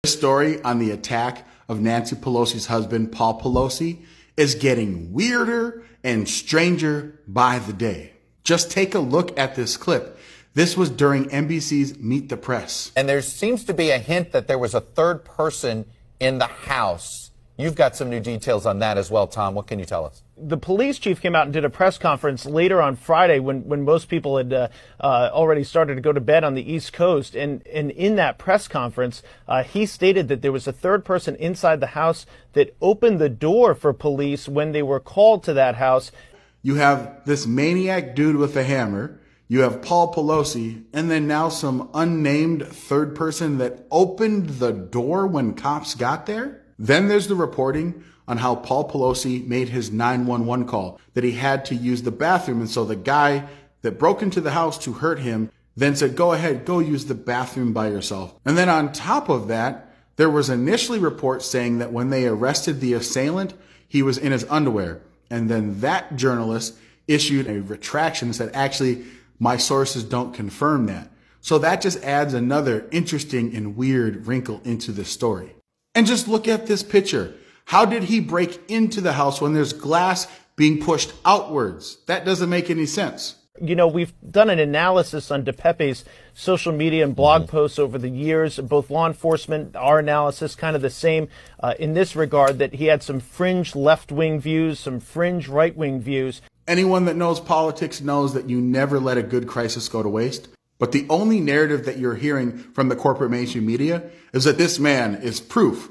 This story on the attack of Nancy Pelosi's husband, Paul Pelosi, is getting weirder and stranger by the day. Just take a look at this clip. This was during NBC's Meet the Press. And there seems to be a hint that there was a third person in the house. You've got some new details on that as well, Tom. What can you tell us? The police chief came out and did a press conference later on Friday when most people had already started to go to bed on the East Coast. And in that press conference, he stated that there was a third person inside the house that opened the door for police when they were called to that house. You have this maniac dude with a hammer. You have Paul Pelosi, and then now some unnamed third person that opened the door when cops got there. Then there's the reporting on how Paul Pelosi made his 911 call, that he had to use the bathroom. And so the guy that broke into the house to hurt him then said, go ahead, go use the bathroom by yourself. And then on top of that, there was initially reports saying that when they arrested the assailant, he was in his underwear. And then that journalist issued a retraction and said, actually, my sources don't confirm that. So that just adds another interesting and weird wrinkle into the story. And just look at this picture. How did he break into the house when there's glass being pushed outwards? That doesn't make any sense. You know, we've done an analysis on DePepe's social media and blog posts over the years. Both law enforcement, our analysis, kind of the same in this regard, that he had some fringe left-wing views, some fringe right-wing views. Anyone that knows politics knows that you never let a good crisis go to waste. But the only narrative that you're hearing from the corporate mainstream media is that this man is proof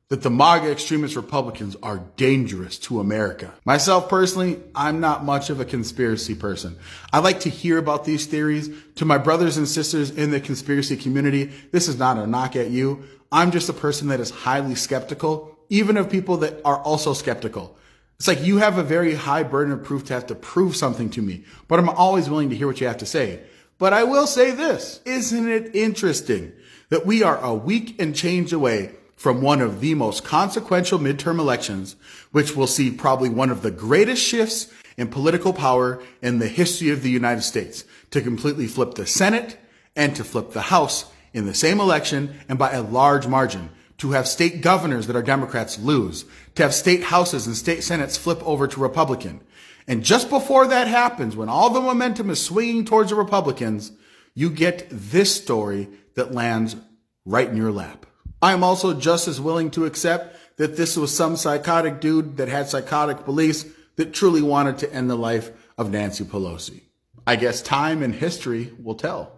that the MAGA extremist Republicans are dangerous to America. Myself personally, I'm not much of a conspiracy person. I like to hear about these theories. To my brothers and sisters in the conspiracy community, this is not a knock at you. I'm just a person that is highly skeptical, even of people that are also skeptical. It's like you have a very high burden of proof to have to prove something to me, but I'm always willing to hear what you have to say. But I will say this, isn't it interesting that we are a week and change away from one of the most consequential midterm elections, which will see probably one of the greatest shifts in political power in the history of the United States, to completely flip the Senate and to flip the House in the same election and by a large margin, to have state governors that are Democrats lose, to have state houses and state senates flip over to Republican. And just before that happens, when all the momentum is swinging towards the Republicans, you get this story that lands right in your lap. I am also just as willing to accept that this was some psychotic dude that had psychotic beliefs that truly wanted to end the life of Nancy Pelosi. I guess time and history will tell.